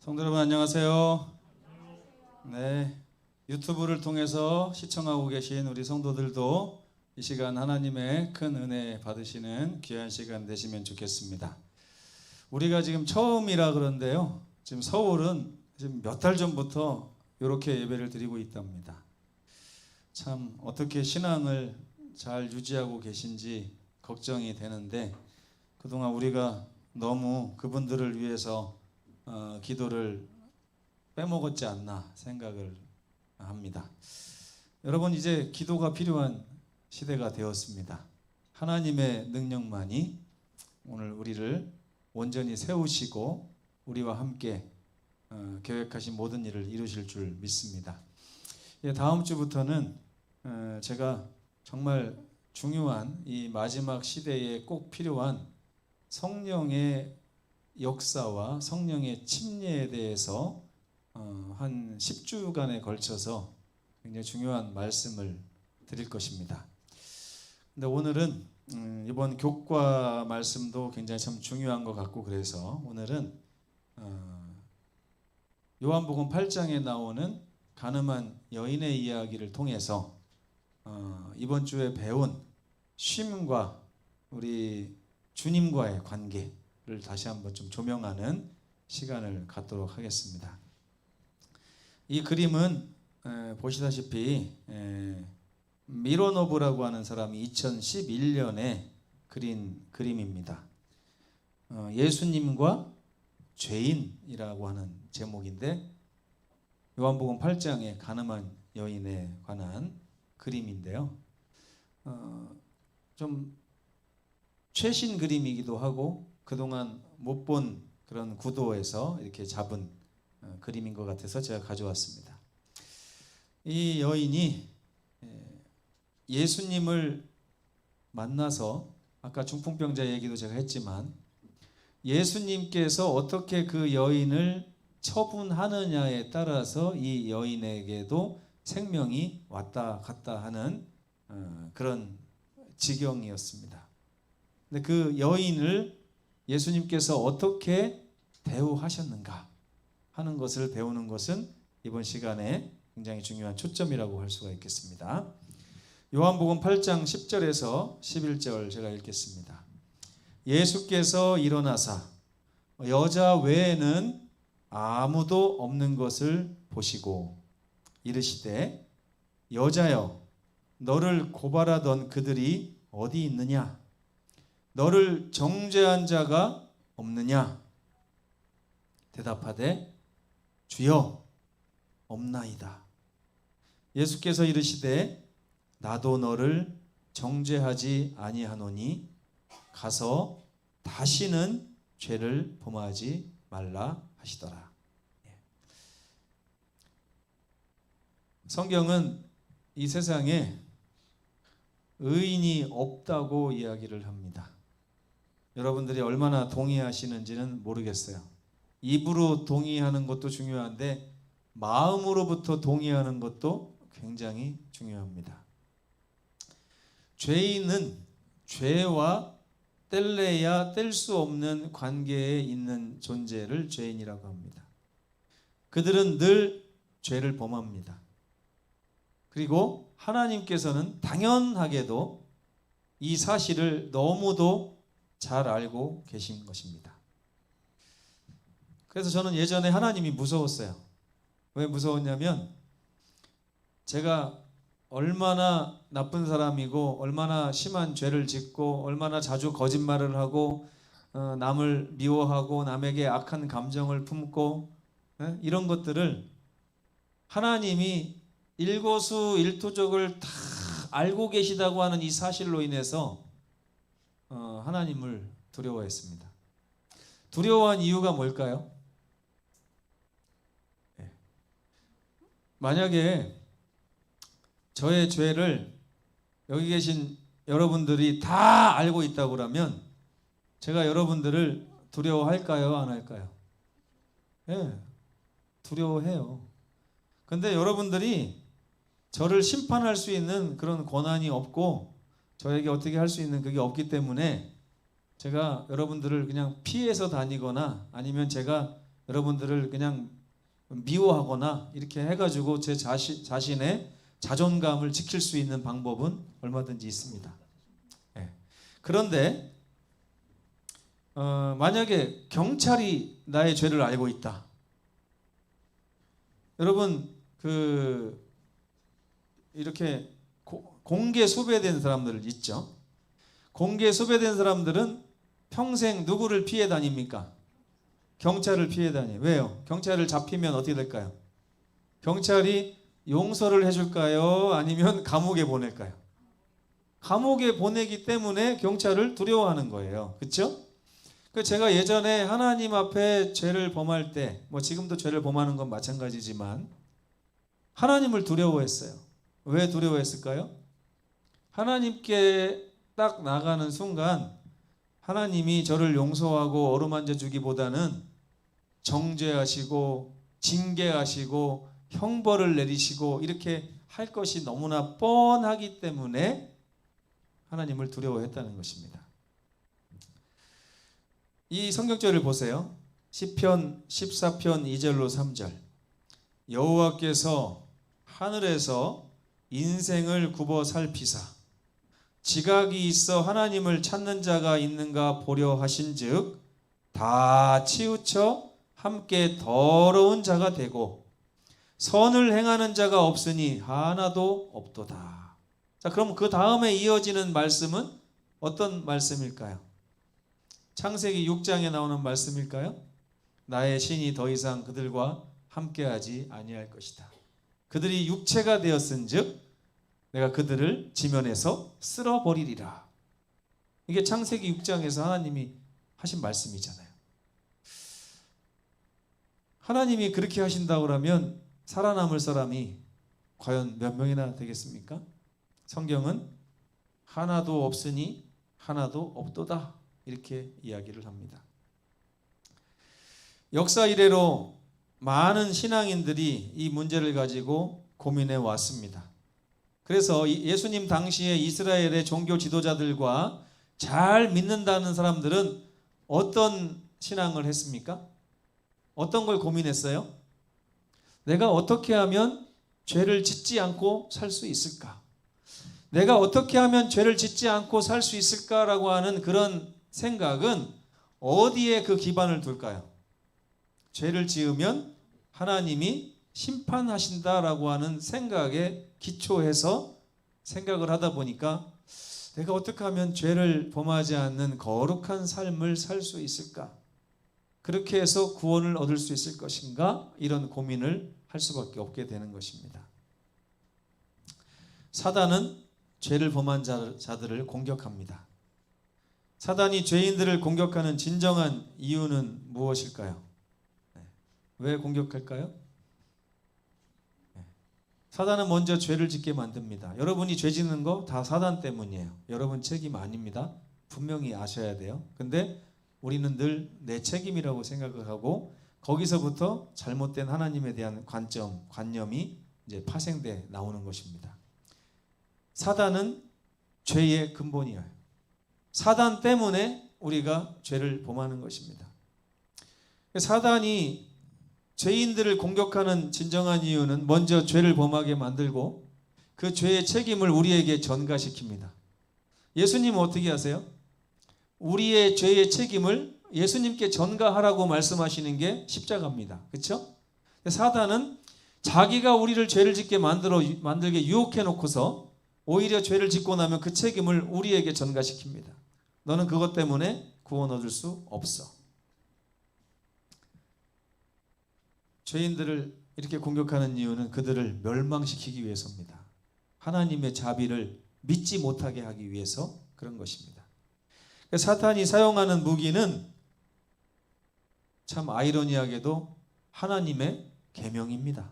성도 여러분 안녕하세요. 네, 유튜브를 통해서 시청하고 계신 우리 성도들도 이 시간 하나님의 큰 은혜 받으시는 귀한 시간 되시면 좋겠습니다. 우리가 지금 처음이라 그런데요, 지금 서울은 지금 몇 달 전부터 이렇게 예배를 드리고 있답니다. 참 어떻게 신앙을 잘 유지하고 계신지 걱정이 되는데, 그동안 우리가 너무 그분들을 위해서 기도를 빼먹었지 않나 생각을 합니다. 여러분, 이제 기도가 필요한 시대가 되었습니다. 하나님의 능력만이 오늘 우리를 온전히 세우시고 우리와 함께 계획하신 모든 일을 이루실 줄 믿습니다. 다음 주부터는 제가 정말 중요한 이 마지막 시대에 꼭 필요한 성령의 역사와 성령의 침례에 대해서 한 10주간에 걸쳐서 굉장히 중요한 말씀을 드릴 것입니다. 근데 오늘은 이번 교과 말씀도 굉장히 참 중요한 것 같고, 그래서 오늘은 요한복음 8장에 나오는 가늠한 여인의 이야기를 통해서 이번 주에 배운 쉼과 우리 주님과의 관계를 다시 한번 좀 조명하는 시간을 갖도록 하겠습니다. 이 그림은 보시다시피 미로노브라고 하는 사람이 2011년에 그린 그림입니다. 예수님과 죄인이라고 하는 제목인데, 요한복음 8장의 가늠한 여인에 관한 그림인데요. 좀 최신 그림이기도 하고 그동안 못 본 그런 구도에서 이렇게 잡은 그림인 것 같아서 제가 가져왔습니다. 이 여인이 예수님을 만나서, 아까 중풍병자 얘기도 제가 했지만, 예수님께서 어떻게 그 여인을 처분하느냐에 따라서 이 여인에게도 생명이 왔다 갔다 하는 그런 지경이었습니다. 근데 그 여인을 예수님께서 어떻게 대우하셨는가 하는 것을 배우는 것은 이번 시간에 굉장히 중요한 초점이라고 할 수가 있겠습니다. 요한복음 8장 10절에서 11절 제가 읽겠습니다. 예수께서 일어나사 여자 외에는 아무도 없는 것을 보시고 이르시되, 여자여, 너를 고발하던 그들이 어디 있느냐? 너를 정죄한 자가 없느냐? 대답하되, 주여, 없나이다. 예수께서 이르시되, 나도 너를 정죄하지 아니하노니 가서 다시는 죄를 범하지 말라 하시더라. 성경은 이 세상에 의인이 없다고 이야기를 합니다. 여러분들이 얼마나 동의하시는지는 모르겠어요. 입으로 동의하는 것도 중요한데 마음으로부터 동의하는 것도 굉장히 중요합니다. 죄인은 죄와 뗄래야 뗄 수 없는 관계에 있는 존재를 죄인이라고 합니다. 그들은 늘 죄를 범합니다. 그리고 하나님께서는 당연하게도 이 사실을 너무도 잘 알고 계신 것입니다. 그래서 저는 예전에 하나님이 무서웠어요. 왜 무서웠냐면, 제가 얼마나 나쁜 사람이고 얼마나 심한 죄를 짓고 얼마나 자주 거짓말을 하고 남을 미워하고 남에게 악한 감정을 품고 이런 것들을 하나님이 일거수일투족을 다 알고 계시다고 하는 이 사실로 인해서 하나님을 두려워했습니다. 두려워한 이유가 뭘까요? 만약에 저의 죄를 여기 계신 여러분들이 다 알고 있다고 그러면 제가 여러분들을 두려워할까요? 안 할까요? 두려워해요. 근데 여러분들이 저를 심판할 수 있는 그런 권한이 없고 저에게 어떻게 할 수 있는 그게 없기 때문에 제가 여러분들을 그냥 피해서 다니거나 아니면 제가 여러분들을 그냥 미워하거나 이렇게 해가지고 제 자신의 자존감을 지킬 수 있는 방법은 얼마든지 있습니다. 예. 그런데 만약에 경찰이 나의 죄를 알고 있다. 여러분 이렇게 공개 수배된 사람들 있죠. 공개 수배된 사람들은 평생 누구를 피해 다닙니까? 경찰을 피해 다녀요. 왜요? 경찰을 잡히면 어떻게 될까요? 경찰이 용서를 해줄까요? 아니면 감옥에 보낼까요? 감옥에 보내기 때문에 경찰을 두려워하는 거예요. 그렇죠? 제가 예전에 하나님 앞에 죄를 범할 때, 지금도 죄를 범하는 건 마찬가지지만 하나님을 두려워했어요. 왜 두려워했을까요? 하나님께 딱 나가는 순간 하나님이 저를 용서하고 어루만져 주기보다는 정죄하시고 징계하시고 형벌을 내리시고 이렇게 할 것이 너무나 뻔하기 때문에 하나님을 두려워했다는 것입니다. 이 성경절을 보세요. 시편 14편 2절로 3절. 여호와께서 하늘에서 인생을 굽어 살피사 지각이 있어 하나님을 찾는 자가 있는가 보려 하신즉 다 치우쳐 함께 더러운 자가 되고 선을 행하는 자가 없으니 하나도 없도다. 자, 그럼 그 다음에 이어지는 말씀은 어떤 말씀일까요? 창세기 6장에 나오는 말씀일까요? 나의 신이 더 이상 그들과 함께하지 아니할 것이다. 그들이 육체가 되었은즉 내가 그들을 지면에서 쓸어버리리라. 이게 창세기 6장에서 하나님이 하신 말씀이잖아요. 하나님이 그렇게 하신다고 하면 살아남을 사람이 과연 몇 명이나 되겠습니까? 성경은 하나도 없으니 하나도 없도다 이렇게 이야기를 합니다. 역사 이래로 많은 신앙인들이 이 문제를 가지고 고민해 왔습니다. 그래서 예수님 당시에 이스라엘의 종교 지도자들과 잘 믿는다는 사람들은 어떤 신앙을 했습니까? 어떤 걸 고민했어요? 내가 어떻게 하면 죄를 짓지 않고 살 수 있을까? 내가 어떻게 하면 죄를 짓지 않고 살 수 있을까라고 하는 그런 생각은 어디에 그 기반을 둘까요? 죄를 지으면 하나님이 심판하신다라고 하는 생각에 기초해서 생각을 하다 보니까 내가 어떻게 하면 죄를 범하지 않는 거룩한 삶을 살 수 있을까? 그렇게 해서 구원을 얻을 수 있을 것인가? 이런 고민을 할 수밖에 없게 되는 것입니다. 사단은 죄를 범한 자들을 공격합니다. 사단이 죄인들을 공격하는 진정한 이유는 무엇일까요? 왜 공격할까요? 사단은 먼저 죄를 짓게 만듭니다. 여러분이 죄 짓는 거 다 사단 때문이에요. 여러분 책임 아닙니다. 분명히 아셔야 돼요. 근데 우리는 늘 내 책임이라고 생각을 하고 거기서부터 잘못된 하나님에 대한 관념이 이제 파생돼 나오는 것입니다. 사단은 죄의 근본이에요. 사단 때문에 우리가 죄를 범하는 것입니다. 사단이 죄인들을 공격하는 진정한 이유는 먼저 죄를 범하게 만들고 그 죄의 책임을 우리에게 전가시킵니다. 예수님은 어떻게 하세요? 우리의 죄의 책임을 예수님께 전가하라고 말씀하시는 게 십자가입니다. 그렇죠? 사단은 자기가 우리를 죄를 짓게 만들게 유혹해 놓고서 오히려 죄를 짓고 나면 그 책임을 우리에게 전가시킵니다. 너는 그것 때문에 구원 얻을 수 없어. 죄인들을 이렇게 공격하는 이유는 그들을 멸망시키기 위해서입니다. 하나님의 자비를 믿지 못하게 하기 위해서 그런 것입니다. 사탄이 사용하는 무기는 참 아이러니하게도 하나님의 계명입니다.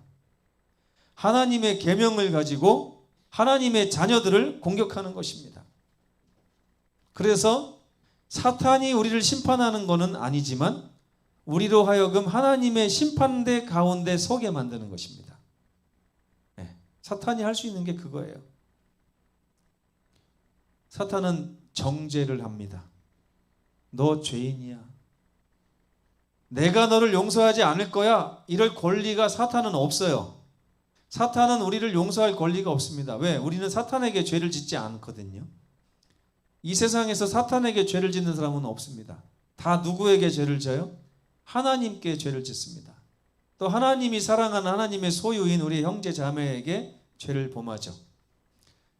하나님의 계명을 가지고 하나님의 자녀들을 공격하는 것입니다. 그래서 사탄이 우리를 심판하는 것은 아니지만 우리로 하여금 하나님의 심판대 가운데 서게 만드는 것입니다. 네, 사탄이 할 수 있는 게 그거예요. 사탄은 정죄를 합니다. 너 죄인이야. 내가 너를 용서하지 않을 거야, 이럴 권리가 사탄은 없어요. 사탄은 우리를 용서할 권리가 없습니다. 왜? 우리는 사탄에게 죄를 짓지 않거든요. 이 세상에서 사탄에게 죄를 짓는 사람은 없습니다. 다 누구에게 죄를 져요? 하나님께 죄를 짓습니다. 또 하나님이 사랑하는 하나님의 소유인 우리 형제 자매에게 죄를 범하죠.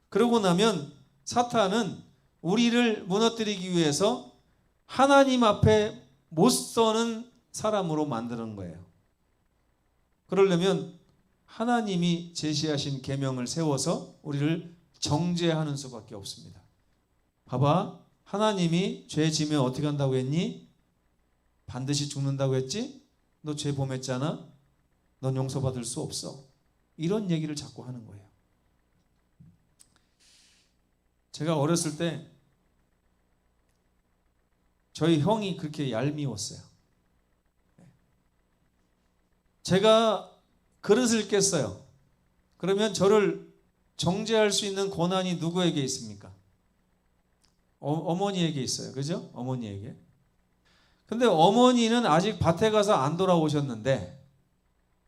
그러고 나면 사탄은 우리를 무너뜨리기 위해서 하나님 앞에 못 서는 사람으로 만드는 거예요. 그러려면 하나님이 제시하신 계명을 세워서 우리를 정죄하는 수밖에 없습니다. 봐봐, 하나님이 죄 지면 어떻게 한다고 했니? 반드시 죽는다고 했지? 너 죄 범했잖아? 넌 용서받을 수 없어. 이런 얘기를 자꾸 하는 거예요. 제가 어렸을 때 저희 형이 그렇게 얄미웠어요. 제가 그릇을 깼어요. 그러면 저를 정죄할 수 있는 권한이 누구에게 있습니까? 어머니에게 있어요. 그죠? 어머니에게. 근데 어머니는 아직 밭에 가서 안 돌아오셨는데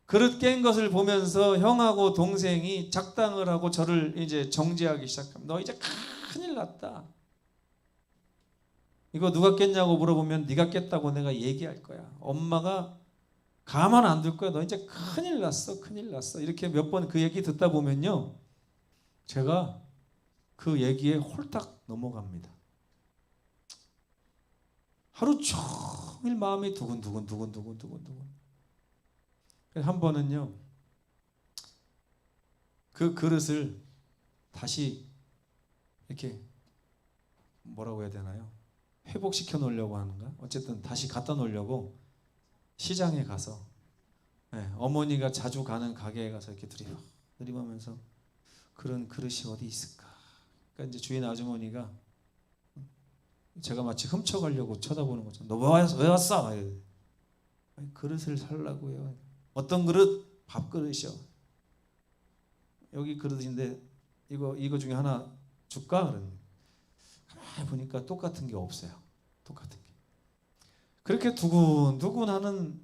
그릇 깬 것을 보면서 형하고 동생이 작당을 하고 저를 이제 정죄하기 시작합니다. 너 이제 큰일 났다. 이거 누가 깼냐고 물어보면 네가 깼다고 내가 얘기할 거야. 엄마가 가만 안 둘 거야. 너 이제 큰일 났어. 큰일 났어. 이렇게 몇 번 그 얘기 듣다 보면요. 제가 그 얘기에 홀딱 넘어갑니다. 하루 종일 마음이 두근두근. 한 번은요. 그 그릇을 다시 이렇게 뭐라고 해야 되나요? 회복시켜 놓으려고 하는가? 어쨌든 다시 갖다 놓으려고 시장에 가서 어머니가 자주 가는 가게에 가서 이렇게 들이마면서 그런 그릇이 어디 있을까? 그러니까 이제 주인 아주머니가 제가 마치 훔쳐가려고 쳐다보는 거죠. 너 왜 왔어? 아니, 그릇을 살라고요. 어떤 그릇? 밥그릇이요. 여기 그릇인데 이거 중에 하나 줄까? 그러는. 가만히 보니까 똑같은 게 없어요. 똑같은 게. 그렇게 두근두근하는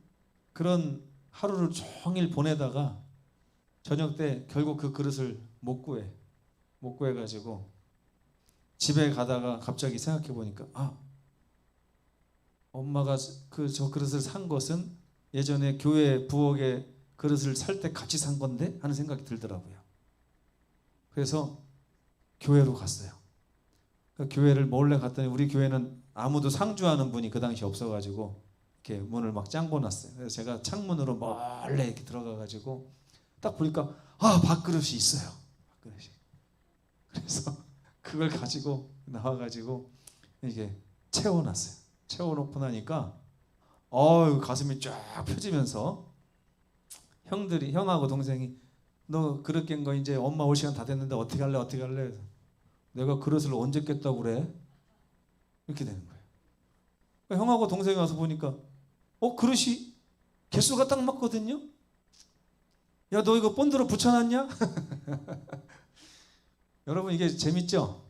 그런 하루를 종일 보내다가 저녁 때 결국 그 그릇을 못 구해가지고 집에 가다가 갑자기 생각해 보니까 엄마가 저 그릇을 산 것은 예전에 교회 부엌에 그릇을 살 때 같이 산 건데 하는 생각이 들더라고요. 그래서 교회로 갔어요. 그 교회를 몰래 갔더니 우리 교회는 아무도 상주하는 분이 그 당시 없어가지고 이렇게 문을 막 잠궈 놨어요. 그래서 제가 창문으로 몰래 이렇게 들어가가지고 딱 보니까 밥그릇이 있어요. 밥그릇이. 그래서 그걸 가지고 나와가지고 이게 채워놨어요. 채워놓고 나니까 가슴이 쫙 펴지면서 형하고 동생이 너 그릇 깬 거 이제 엄마 올 시간 다 됐는데 어떻게 할래? 그래서 내가 그릇을 언제 깼다고 그래? 이렇게 되는 거예요. 그러니까 형하고 동생이 와서 보니까 그릇이 개수가 딱 맞거든요. 야, 너 이거 본드로 붙여놨냐? 여러분 이게 재밌죠?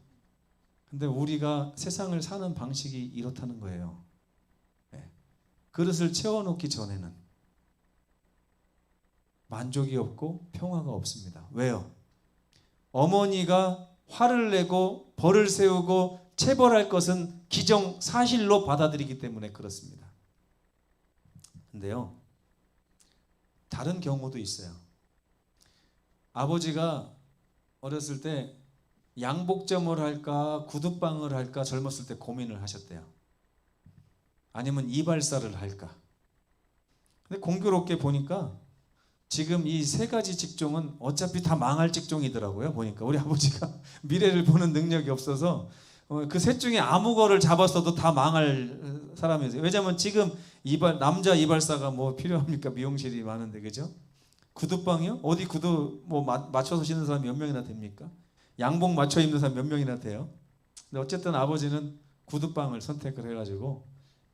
근데 우리가 세상을 사는 방식이 이렇다는 거예요. 그릇을 채워놓기 전에는 만족이 없고 평화가 없습니다. 왜요? 어머니가 화를 내고 벌을 세우고 체벌할 것은 기정사실로 받아들이기 때문에 그렇습니다. 근데요, 다른 경우도 있어요. 아버지가 어렸을 때 양복점을 할까 구두방을 할까 젊었을 때 고민을 하셨대요. 아니면 이발사를 할까. 근데 공교롭게 보니까 지금 이 세 가지 직종은 어차피 다 망할 직종이더라고요. 보니까 우리 아버지가 미래를 보는 능력이 없어서 그 셋 중에 아무 거를 잡았어도 다 망할 사람이었어요. 왜냐하면 지금 남자 이발사가 뭐 필요합니까? 미용실이 많은데, 그죠? 구두방이요? 어디 구두 뭐 맞춰서 신는 사람이 몇 명이나 됩니까? 양복 맞춰 입는 사람 몇 명이나 돼요? 근데 어쨌든 아버지는 구두방을 선택을 해가지고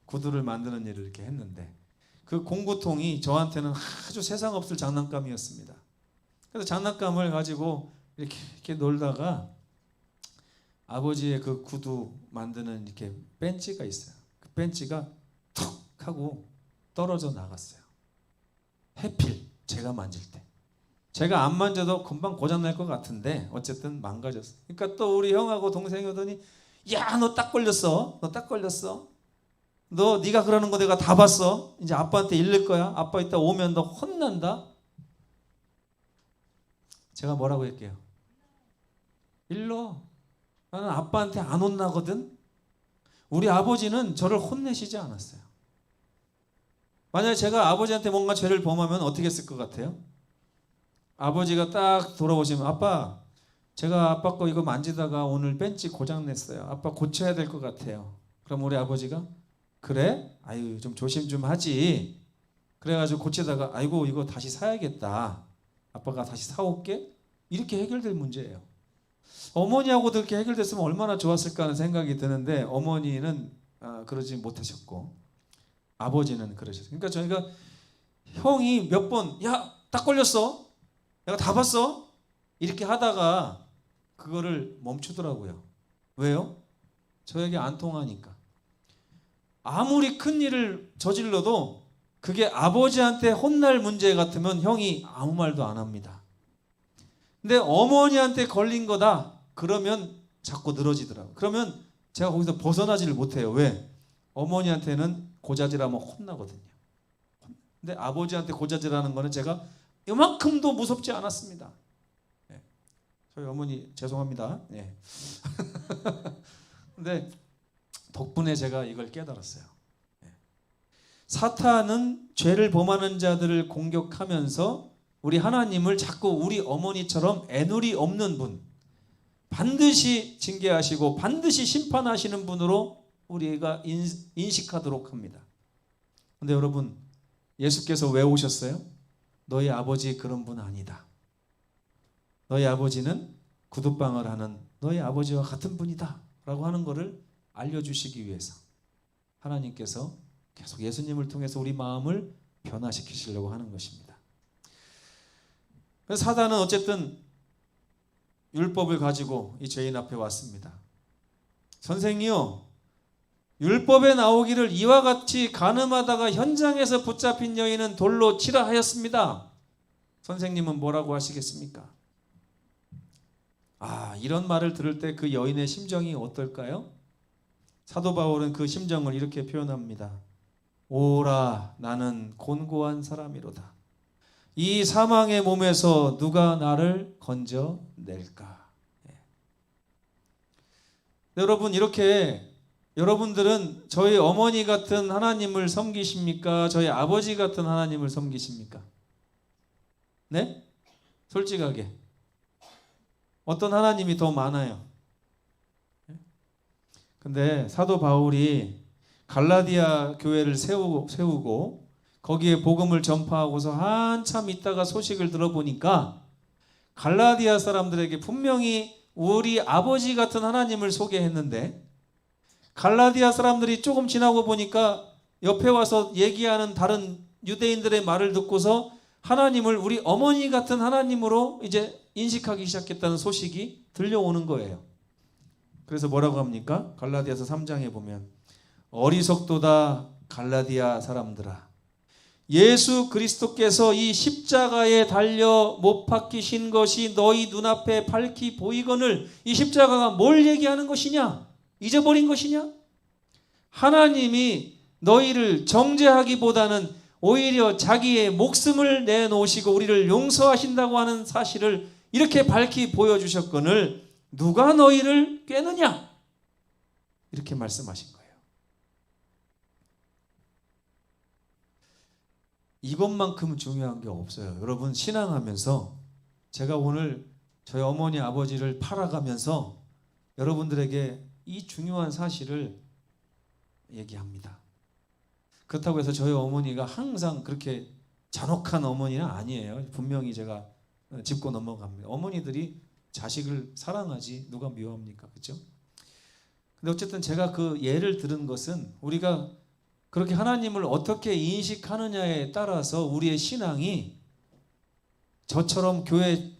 구두를 만드는 일을 이렇게 했는데 그 공구통이 저한테는 아주 세상 없을 장난감이었습니다. 그래서 장난감을 가지고 이렇게 놀다가 아버지의 그 구두 만드는 이렇게 벤치가 있어요. 그 벤치가 툭 하고 떨어져 나갔어요. 해필 제가 만질 때. 제가 안 만져도 금방 고장날 것 같은데 어쨌든 망가졌어요. 그러니까 또 우리 형하고 동생이 오더니 야, 너 딱 걸렸어. 너 딱 걸렸어. 너 네가 그러는 거 내가 다 봤어. 이제 아빠한테 일릴 거야. 아빠 이따 오면 너 혼난다. 제가 뭐라고 할게요? 일러. 나는 아빠한테 안 혼나거든. 우리 아버지는 저를 혼내시지 않았어요. 만약에 제가 아버지한테 뭔가 죄를 범하면 어떻게 했을 것 같아요? 아버지가 딱 돌아오시면 아빠, 제가 아빠 거 이거 만지다가 오늘 벤치 고장 냈어요. 아빠 고쳐야 될 것 같아요. 그럼 우리 아버지가 그래? 아유 좀 조심 좀 하지. 그래가지고 고치다가 아이고 이거 다시 사야겠다. 아빠가 다시 사올게. 이렇게 해결될 문제예요. 어머니하고도 이렇게 해결됐으면 얼마나 좋았을까 하는 생각이 드는데 어머니는 그러지 못하셨고 아버지는 그러셨어요. 그러니까 저희가 형이 몇 번 야, 딱 걸렸어. 내가 다 봤어. 이렇게 하다가 그거를 멈추더라고요. 왜요? 저에게 안 통하니까. 아무리 큰 일을 저질러도 그게 아버지한테 혼날 문제 같으면 형이 아무 말도 안 합니다. 근데 어머니한테 걸린 거다. 그러면 자꾸 늘어지더라고요. 그러면 제가 거기서 벗어나지를 못해요. 왜? 어머니한테는 고자질하면 혼나거든요. 근데 아버지한테 고자질하는 거는 제가 이만큼도 무섭지 않았습니다. 네. 저희 어머니 죄송합니다. 네. 근데 덕분에 제가 이걸 깨달았어요. 네. 사탄은 죄를 범하는 자들을 공격하면서 우리 하나님을 자꾸 우리 어머니처럼 애누리 없는 분, 반드시 징계하시고 반드시 심판하시는 분으로 우리가 인식하도록 합니다. 그런데 여러분, 예수께서 왜 오셨어요? 너희 아버지 그런 분 아니다. 너희 아버지는 구두방을 하는 너희 아버지와 같은 분이다 라고 하는 것을 알려주시기 위해서 하나님께서 계속 예수님을 통해서 우리 마음을 변화시키시려고 하는 것입니다. 그래서 사단은 어쨌든 율법을 가지고 이 죄인 앞에 왔습니다. 선생이요, 율법에 나오기를 이와 같이 간음하다가 현장에서 붙잡힌 여인은 돌로 치라 하였습니다. 선생님은 뭐라고 하시겠습니까? 이런 말을 들을 때 그 여인의 심정이 어떨까요? 사도 바울은 그 심정을 이렇게 표현합니다. 오라, 나는 곤고한 사람이로다. 이 사망의 몸에서 누가 나를 건져낼까? 여러분, 이렇게 여러분들은 저희 어머니 같은 하나님을 섬기십니까? 저희 아버지 같은 하나님을 섬기십니까? 네? 솔직하게 어떤 하나님이 더 많아요? 근데 사도 바울이 갈라디아 교회를 세우고 거기에 복음을 전파하고서 한참 있다가 소식을 들어보니까 갈라디아 사람들에게 분명히 우리 아버지 같은 하나님을 소개했는데 갈라디아 사람들이 조금 지나고 보니까 옆에 와서 얘기하는 다른 유대인들의 말을 듣고서 하나님을 우리 어머니 같은 하나님으로 이제 인식하기 시작했다는 소식이 들려오는 거예요. 그래서 뭐라고 합니까? 갈라디아서 3장에 보면 어리석도다 갈라디아 사람들아, 예수 그리스도께서 이 십자가에 달려 못 박히신 것이 너희 눈앞에 밝히 보이거늘 이 십자가가 뭘 얘기하는 것이냐? 잊어버린 것이냐? 하나님이 너희를 정죄하기보다는 오히려 자기의 목숨을 내놓으시고 우리를 용서하신다고 하는 사실을 이렇게 밝히 보여주셨거늘 누가 너희를 꾀느냐? 이렇게 말씀하신 거예요. 이것만큼 중요한 게 없어요. 여러분, 신앙하면서 제가 오늘 저희 어머니 아버지를 팔아가면서 여러분들에게 이 중요한 사실을 얘기합니다. 그렇다고 해서 저희 어머니가 항상 그렇게 잔혹한 어머니는 아니에요. 분명히 제가 짚고 넘어갑니다. 어머니들이 자식을 사랑하지 누가 미워합니까? 그렇죠? 근데 어쨌든 제가 그 예를 들은 것은 우리가 그렇게 하나님을 어떻게 인식하느냐에 따라서 우리의 신앙이 저처럼 교회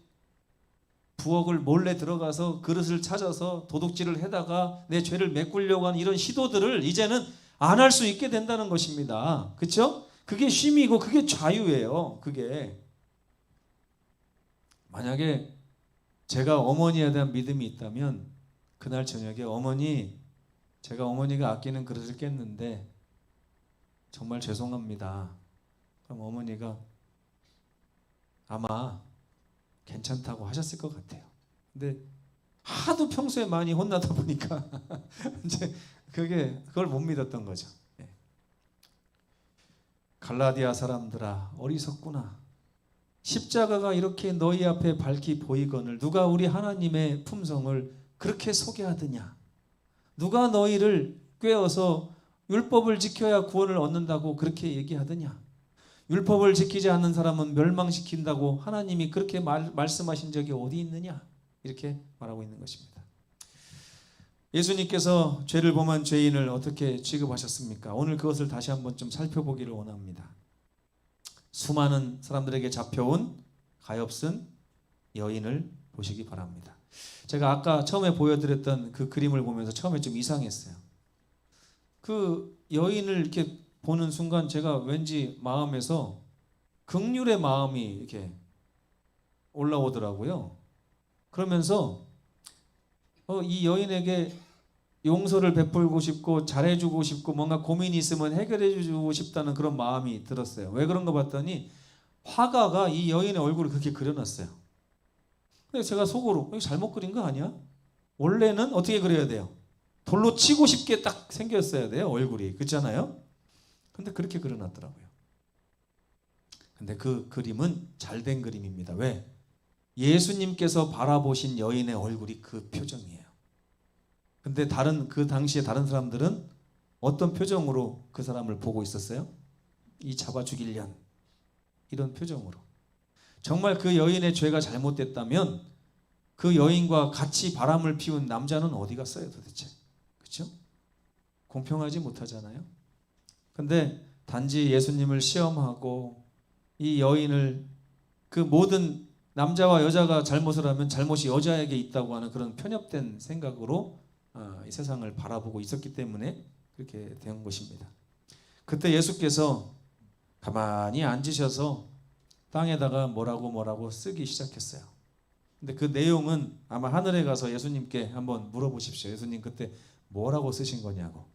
부엌을 몰래 들어가서 그릇을 찾아서 도둑질을 해다가 내 죄를 메꾸려고 하는 이런 시도들을 이제는 안 할 수 있게 된다는 것입니다. 그렇죠? 그게 쉼이고 그게 자유예요. 그게 만약에 제가 어머니에 대한 믿음이 있다면 그날 저녁에 어머니, 제가 어머니가 아끼는 그릇을 깼는데 정말 죄송합니다. 그럼 어머니가 아마 괜찮다고 하셨을 것 같아요. 근데 하도 평소에 많이 혼나다 보니까 이제 그걸 못 믿었던 거죠. 예. 갈라디아 사람들아 어리석구나. 십자가가 이렇게 너희 앞에 밝히 보이거늘 누가 우리 하나님의 품성을 그렇게 소개하느냐. 누가 너희를 꾀어서 율법을 지켜야 구원을 얻는다고 그렇게 얘기하느냐. 율법을 지키지 않는 사람은 멸망시킨다고 하나님이 그렇게 말씀하신 적이 어디 있느냐. 이렇게 말하고 있는 것입니다. 예수님께서 죄를 범한 죄인을 어떻게 취급하셨습니까? 오늘 그것을 다시 한번 좀 살펴보기를 원합니다. 수많은 사람들에게 잡혀온 가엾은 여인을 보시기 바랍니다. 제가 아까 처음에 보여드렸던 그 그림을 보면서 처음에 좀 이상했어요. 그 여인을 이렇게 보는 순간 제가 왠지 마음에서 긍휼의 마음이 이렇게 올라오더라고요. 그러면서 이 여인에게 용서를 베풀고 싶고 잘해주고 싶고 뭔가 고민이 있으면 해결해주고 싶다는 그런 마음이 들었어요. 왜 그런가 봤더니 화가가 이 여인의 얼굴을 그렇게 그려놨어요. 근데 제가 속으로 이거 잘못 그린 거 아니야? 원래는 어떻게 그려야 돼요? 돌로 치고 싶게 딱 생겼어야 돼요. 얼굴이. 그렇잖아요? 근데 그렇게 그려놨더라고요. 근데 그 그림은 잘된 그림입니다. 왜? 예수님께서 바라보신 여인의 얼굴이 그 표정이에요. 근데 그 당시에 다른 사람들은 어떤 표정으로 그 사람을 보고 있었어요? 이 잡아 죽이련 이런 표정으로. 정말 그 여인의 죄가 잘못됐다면 그 여인과 같이 바람을 피운 남자는 어디 갔어요 도대체? 그렇죠? 공평하지 못하잖아요. 근데 단지 예수님을 시험하고 이 여인을 그 모든 남자와 여자가 잘못을 하면 잘못이 여자에게 있다고 하는 그런 편협된 생각으로 이 세상을 바라보고 있었기 때문에 그렇게 된 것입니다. 그때 예수께서 가만히 앉으셔서 땅에다가 뭐라고 쓰기 시작했어요. 근데 그 내용은 아마 하늘에 가서 예수님께 한번 물어보십시오. 예수님 그때 뭐라고 쓰신 거냐고.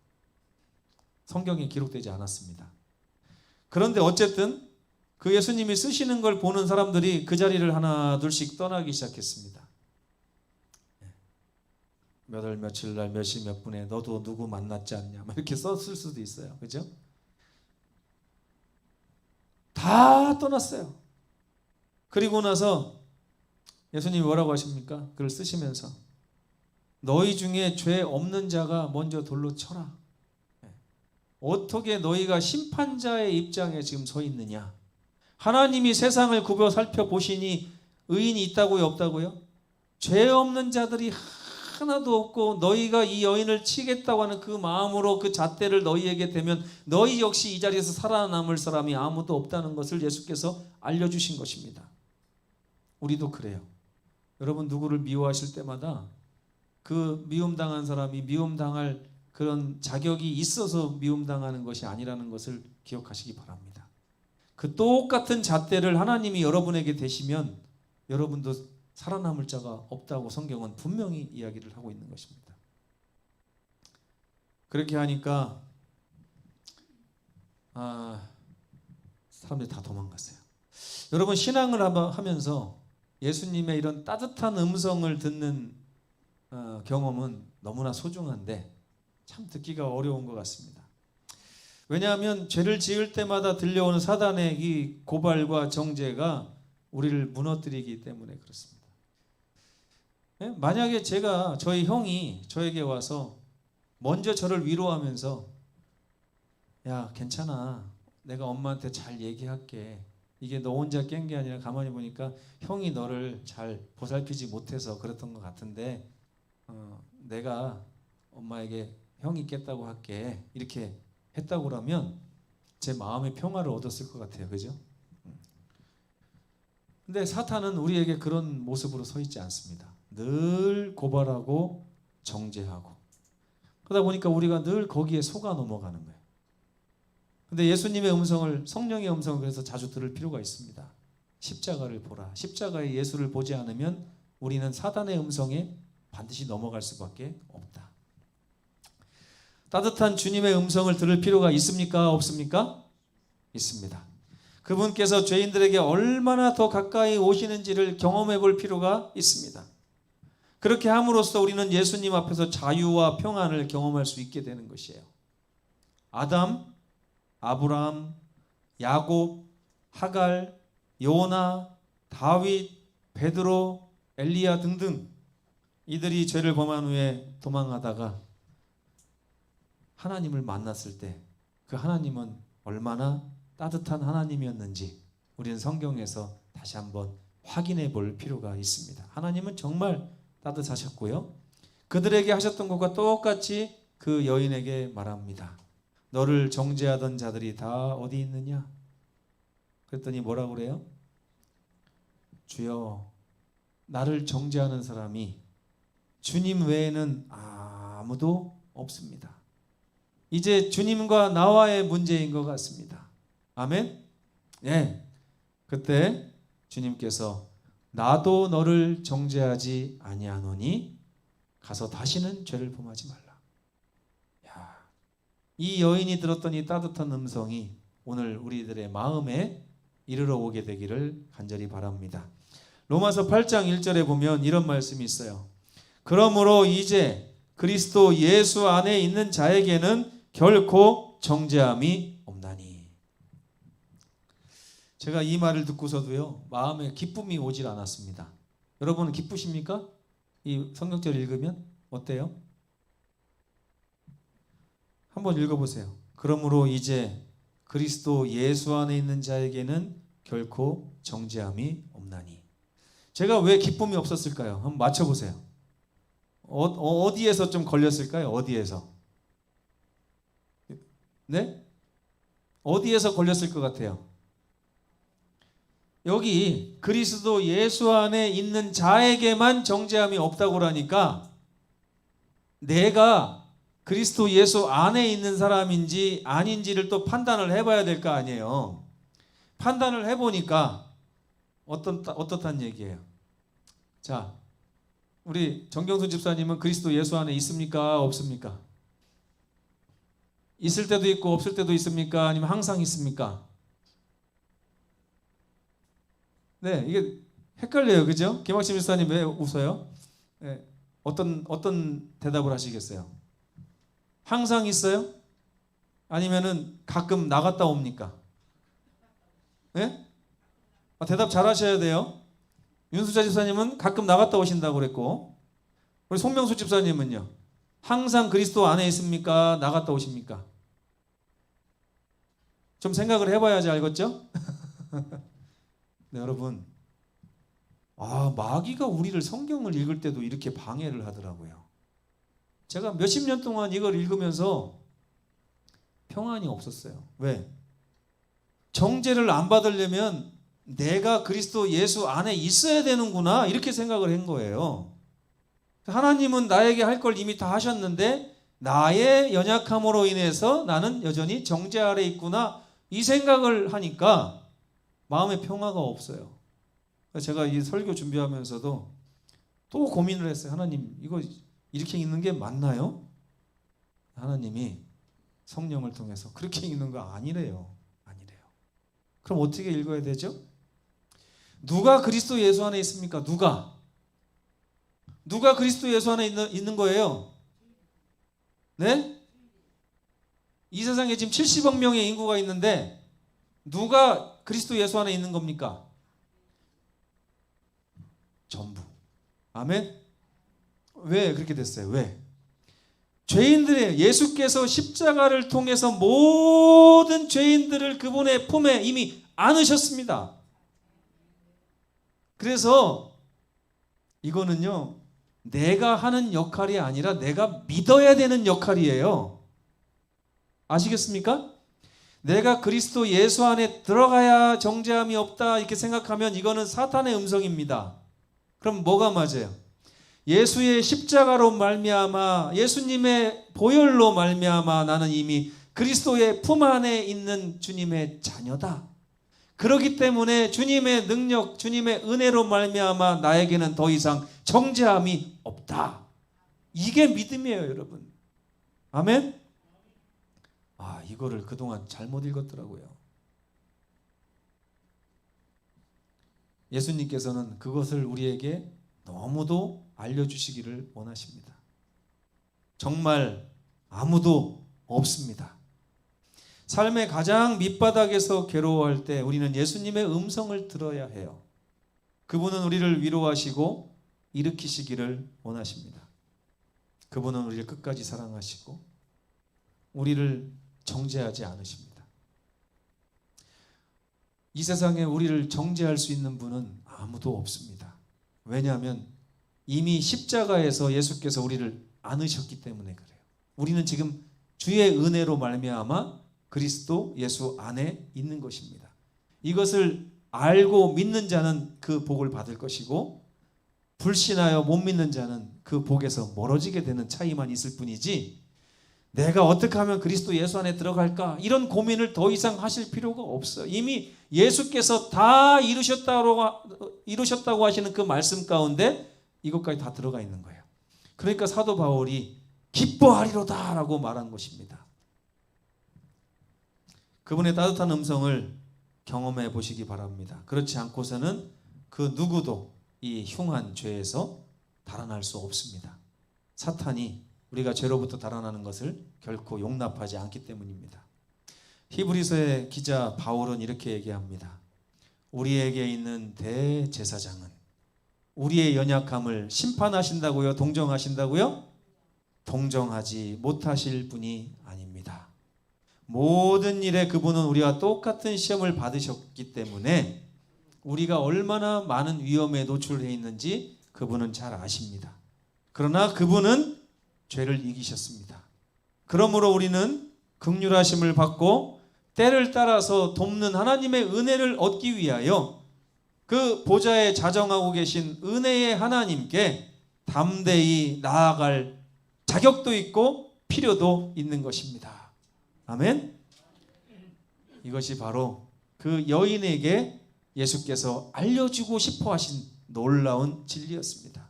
성경에 기록되지 않았습니다. 그런데 어쨌든 그 예수님이 쓰시는 걸 보는 사람들이 그 자리를 하나 둘씩 떠나기 시작했습니다. 몇 월 며칠 날 몇 시 몇 분에 너도 누구 만났지 않냐 이렇게 썼을 수도 있어요. 그죠? 다 떠났어요. 그리고 나서 예수님이 뭐라고 하십니까? 그걸 쓰시면서 너희 중에 죄 없는 자가 먼저 돌로 쳐라. 어떻게 너희가 심판자의 입장에 지금 서 있느냐? 하나님이 세상을 굽어 살펴보시니 의인이 있다고요? 없다고요? 죄 없는 자들이 하나도 없고 너희가 이 여인을 치겠다고 하는 그 마음으로 그 잣대를 너희에게 대면 너희 역시 이 자리에서 살아남을 사람이 아무도 없다는 것을 예수께서 알려주신 것입니다. 우리도 그래요. 여러분 누구를 미워하실 때마다 그 미움당한 사람이 미움당할 그런 자격이 있어서 미움당하는 것이 아니라는 것을 기억하시기 바랍니다. 그 똑같은 잣대를 하나님이 여러분에게 대시면 여러분도 살아남을 자가 없다고 성경은 분명히 이야기를 하고 있는 것입니다. 그렇게 하니까 사람들이 다 도망갔어요. 여러분 신앙을 하면서 예수님의 이런 따뜻한 음성을 듣는 경험은 너무나 소중한데 참 듣기가 어려운 것 같습니다. 왜냐하면 죄를 지을 때마다 들려오는 사단의 이 고발과 정죄가 우리를 무너뜨리기 때문에 그렇습니다. 만약에 저희 형이 저에게 와서 먼저 저를 위로하면서 야 괜찮아 내가 엄마한테 잘 얘기할게 이게 너 혼자 깬 게 아니라 가만히 보니까 형이 너를 잘 보살피지 못해서 그랬던 것 같은데 내가 엄마에게 형이 깼다고 할게 이렇게 했다고 그러면 제 마음의 평화를 얻었을 것 같아요. 그죠? 근데 사탄은 우리에게 그런 모습으로 서 있지 않습니다. 늘 고발하고 정죄하고 그러다 보니까 우리가 늘 거기에 속아 넘어가는 거예요. 근데 예수님의 음성을, 성령의 음성을 그래서 자주 들을 필요가 있습니다. 십자가를 보라. 십자가의 예수를 보지 않으면 우리는 사단의 음성에 반드시 넘어갈 수밖에 없다. 따뜻한 주님의 음성을 들을 필요가 있습니까? 없습니까? 있습니다. 그분께서 죄인들에게 얼마나 더 가까이 오시는지를 경험해 볼 필요가 있습니다. 그렇게 함으로써 우리는 예수님 앞에서 자유와 평안을 경험할 수 있게 되는 것이에요. 아담, 아브라함, 야곱, 하갈, 요나, 다윗, 베드로, 엘리야 등등 이들이 죄를 범한 후에 도망하다가 하나님을 만났을 때 그 하나님은 얼마나 따뜻한 하나님이었는지 우리는 성경에서 다시 한번 확인해 볼 필요가 있습니다. 하나님은 정말 따뜻하셨고요. 그들에게 하셨던 것과 똑같이 그 여인에게 말합니다. 너를 정죄하던 자들이 다 어디 있느냐? 그랬더니 뭐라고 그래요? 주여, 나를 정죄하는 사람이 주님 외에는 아무도 없습니다. 이제 주님과 나와의 문제인 것 같습니다. 아멘? 네. 그때 주님께서 나도 너를 정죄하지 아니하노니 가서 다시는 죄를 범하지 말라. 야, 이 여인이 들었던 이 따뜻한 음성이 오늘 우리들의 마음에 이르러 오게 되기를 간절히 바랍니다. 로마서 8장 1절에 보면 이런 말씀이 있어요. 그러므로 이제 그리스도 예수 안에 있는 자에게는 결코 정죄함이 없나니. 제가 이 말을 듣고서도요, 마음에 기쁨이 오질 않았습니다. 여러분은 기쁘십니까? 이 성경절 읽으면 어때요? 한번 읽어보세요. 그러므로 이제 그리스도 예수 안에 있는 자에게는 결코 정죄함이 없나니. 제가 왜 기쁨이 없었을까요? 한번 맞춰보세요. 어디에서 좀 걸렸을까요? 어디에서? 네? 어디에서 걸렸을 것 같아요? 여기 그리스도 예수 안에 있는 자에게만 정죄함이 없다고 그러니까 내가 그리스도 예수 안에 있는 사람인지 아닌지를 또 판단을 해봐야 될 거 아니에요. 판단을 해보니까 어떻단 얘기예요? 자, 우리 정경수 집사님은 그리스도 예수 안에 있습니까? 없습니까? 있을 때도 있고 없을 때도 있습니까? 아니면 항상 있습니까? 네, 이게 헷갈려요. 그죠? 김학심 집사님 왜 웃어요? 네, 어떤 대답을 하시겠어요? 항상 있어요? 아니면은 가끔 나갔다 옵니까? 네? 대답 잘 하셔야 돼요. 윤수자 집사님은 가끔 나갔다 오신다고 그랬고, 우리 송명수 집사님은요? 항상 그리스도 안에 있습니까? 나갔다 오십니까? 좀 생각을 해봐야지 알겠죠? 네, 여러분, 마귀가 우리를 성경을 읽을 때도 이렇게 방해를 하더라고요. 제가 몇십 년 동안 이걸 읽으면서 평안이 없었어요. 왜? 정죄를 안 받으려면 내가 그리스도 예수 안에 있어야 되는구나 이렇게 생각을 한 거예요. 하나님은 나에게 할 걸 이미 다 하셨는데 나의 연약함으로 인해서 나는 여전히 정죄 아래 있구나 이 생각을 하니까 마음에 평화가 없어요. 제가 이 설교 준비하면서도 또 고민을 했어요. 하나님, 이거 이렇게 읽는 게 맞나요? 하나님이 성령을 통해서 그렇게 읽는 거 아니래요. 아니래요. 그럼 어떻게 읽어야 되죠? 누가 그리스도 예수 안에 있습니까? 누가 그리스도 예수 안에 있는 거예요? 네? 이 세상에 지금 70억 명의 인구가 있는데 누가 그리스도 예수 안에 있는 겁니까? 전부. 아멘? 왜 그렇게 됐어요? 왜? 죄인들의 예수께서 십자가를 통해서 모든 죄인들을 그분의 품에 이미 안으셨습니다. 그래서 이거는요, 내가 하는 역할이 아니라 내가 믿어야 되는 역할이에요. 아시겠습니까? 내가 그리스도 예수 안에 들어가야 정죄함이 없다 이렇게 생각하면 이거는 사탄의 음성입니다. 그럼 뭐가 맞아요? 예수의 십자가로 말미암아 예수님의 보혈로 말미암아 나는 이미 그리스도의 품 안에 있는 주님의 자녀다. 그렇기 때문에 주님의 능력, 주님의 은혜로 말미암아 나에게는 더 이상 정죄함이 없다. 이게 믿음이에요, 여러분. 아멘? 이거를 그동안 잘못 읽었더라고요. 예수님께서는 그것을 우리에게 너무도 알려주시기를 원하십니다. 정말 아무도 없습니다. 삶의 가장 밑바닥에서 괴로워할 때 우리는 예수님의 음성을 들어야 해요. 그분은 우리를 위로하시고 일으키시기를 원하십니다. 그분은 우리를 끝까지 사랑하시고 우리를 정죄하지 않으십니다. 이 세상에 우리를 정죄할 수 있는 분은 아무도 없습니다. 왜냐하면 이미 십자가에서 예수께서 우리를 안으셨기 때문에 그래요. 우리는 지금 주의 은혜로 말미암아 그리스도 예수 안에 있는 것입니다. 이것을 알고 믿는 자는 그 복을 받을 것이고 불신하여 못 믿는 자는 그 복에서 멀어지게 되는 차이만 있을 뿐이지, 내가 어떻게 하면 그리스도 예수 안에 들어갈까 이런 고민을 더 이상 하실 필요가 없어요. 이미 예수께서 다 이루셨다고 하시는 그 말씀 가운데 이것까지 다 들어가 있는 거예요. 그러니까 사도 바울이 기뻐하리로다 라고 말한 것입니다. 그분의 따뜻한 음성을 경험해 보시기 바랍니다. 그렇지 않고서는 그 누구도 이 흉한 죄에서 달아날 수 없습니다. 사탄이 우리가 죄로부터 달아나는 것을 결코 용납하지 않기 때문입니다. 히브리서의 기자 바울은 이렇게 얘기합니다. 우리에게 있는 대제사장은 우리의 연약함을 심판하신다고요? 동정하신다고요? 동정하지 못하실 분이 아닙니다. 모든 일에 그분은 우리와 똑같은 시험을 받으셨기 때문에 우리가 얼마나 많은 위험에 노출해 있는지 그분은 잘 아십니다. 그러나 그분은 죄를 이기셨습니다. 그러므로 우리는 긍휼하심을 받고 때를 따라서 돕는 하나님의 은혜를 얻기 위하여 그 보좌에 자정하고 계신 은혜의 하나님께 담대히 나아갈 자격도 있고 필요도 있는 것입니다. 아멘. 이것이 바로 그 여인에게 예수께서 알려주고 싶어 하신 놀라운 진리였습니다.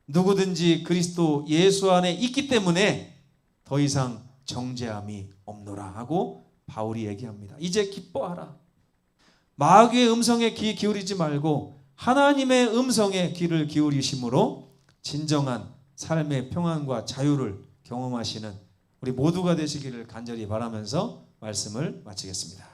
누구든지 그리스도 예수 안에 있기 때문에 더 이상 정죄함이 없노라 하고 바울이 얘기합니다. 이제 기뻐하라. 마귀의 음성에 귀 기울이지 말고 하나님의 음성에 귀를 기울이심으로 진정한 삶의 평안과 자유를 경험하시는 우리 모두가 되시기를 간절히 바라면서 말씀을 마치겠습니다.